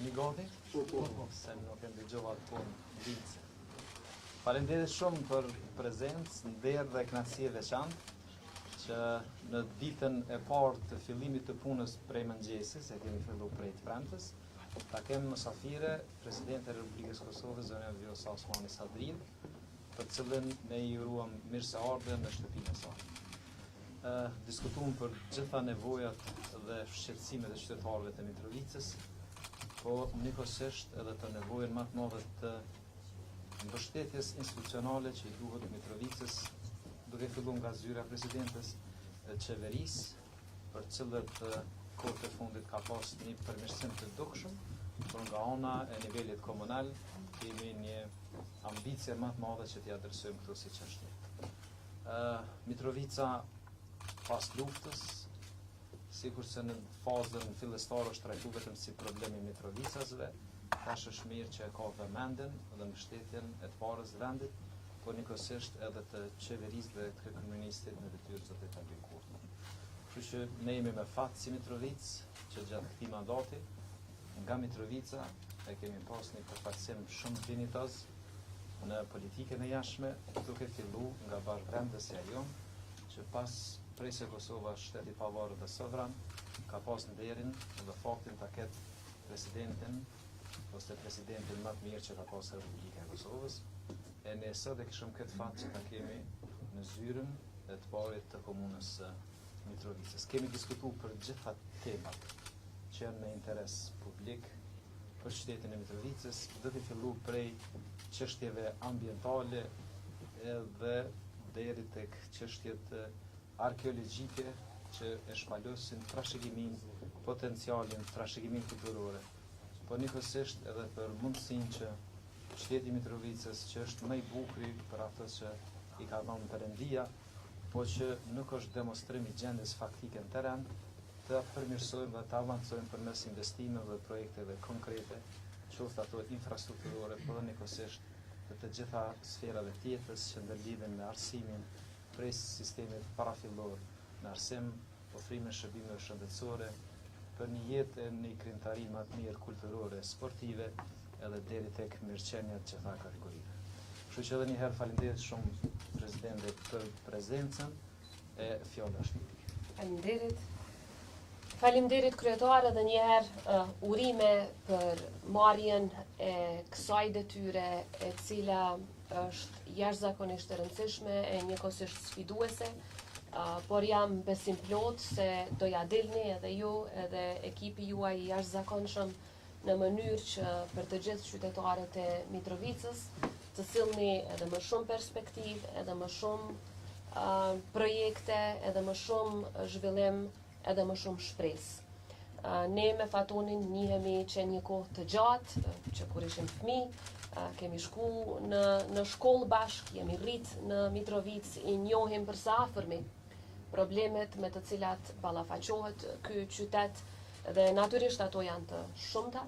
Jeni gati? Se nuk e ndëgjova të punë ditë. Faleminderit shumë për prezencë, nder dhe kënaqësi e veçantë që në ditën e parë të fillimit të punës prej mëngjesit, se kemi filluar prej të premtes, ta kemë mësafire Presidente e Republikës Kosovës, zonja Vjosa Osmani Sadrin, për cilën ne i uruam mirëseardhje në shtëpinë e saj. Diskutuam për gjitha nevojat dhe shqetësimet e qytetarëve të Mitrovicës, po njëkohësisht edhe të nevojën më të madhe të mbështetjes institucionale që i duhet Mitrovicës, duke filluar nga zyra e presidentes e qeverisë, për cilët kohët e fundit ka pas një përmirësim të dukshëm, por nga ana e nivelit komunal kemi një ambicie më të madhe që t'i adresojmë këto si çështje. Mitrovica pas luftës, sikurse në fazën fillestare është trajtuar vetëm si problemi i Mitrovicasve, tash është mirë që e ka vëmendjen dhe mbështetjen e të parës vendit, por njëkohësisht edhe të qeverisë dhe të kryeministit në detyrë zotë ta bëjë kurrë. Kështu që ne jemi me fat si Mitrovicë që gjatë këtij mandati nga Mitrovica e kemi pas një përfaqësim shumë dinitoz në politikën e jashtme, duke filluar nga bashkëvendësja jonë që pas prej se Kosova është shteti i pavarur dhe sovran, ka pas nderin dhe faktin ta ketë presidentin ose presidentin më të mirë që ka pas Republika e Kosovës. E ne sot e kishëm këtë fat që ta kemi në zyrën e të parit të komunës Mitrovicës. Kemi diskutuar për gjitha temat që janë me interes publik për qytetin e Mitrovicës, duke filluar prej çështjeve ambientale edhe deri tek çështjet arkeologjike që e shpalosin trashëgimin, potencialin, trashëgimin kulturore. Po njëkohësisht edhe për mundësinë që qyteti i Mitrovicës, që është më i bukur për atë që i ka dhënë Perëndia, po që nuk është demonstrim i gjendjes faktike në teren, të përmirësojmë dhe të avancojmë përmes investimeve dhe projekteve konkrete, qoftë ato infrastrukturore, por dhe njëkohësisht të gjitha sferave tjetës që ndërlidhen me arsimin prej sistemit parafillor në arsim, ofrime shërbimeve shëndetësore, për një jetë e një krijimtari më të mirë kulturore, sportive, edhe deri tek mirëqeniet gjitha kategorive. Kështu që edhe një herë faleminderit shumë Presidente për prezencën e fjala është juaj. Faleminderit. Faleminderit kryetare dhe një herë urime për marrjen e kësaj detyre e cila është jashtëzakonisht e rëndësishme e njëkohësisht sfiduese, por jam besim plot se do ja dilni edhe ju edhe ekipi juaj i jashtëzakonshëm në mënyrë që për të gjithë qytetarët e Mitrovicës të sillni edhe më shumë perspektivë, edhe më shumë projekte, edhe më shumë zhvillim, edhe më shumë shpresë. Ne me Fatonin njihemi që një kohë të gjatë, që kur ishim fëmijë, kemi shku në shkollë bashkë, jemi rrit në Mitrovicë, i njohim për së afërmi problemet me të cilat ballafaqohet ky qytet dhe natyrisht ato janë të shumta.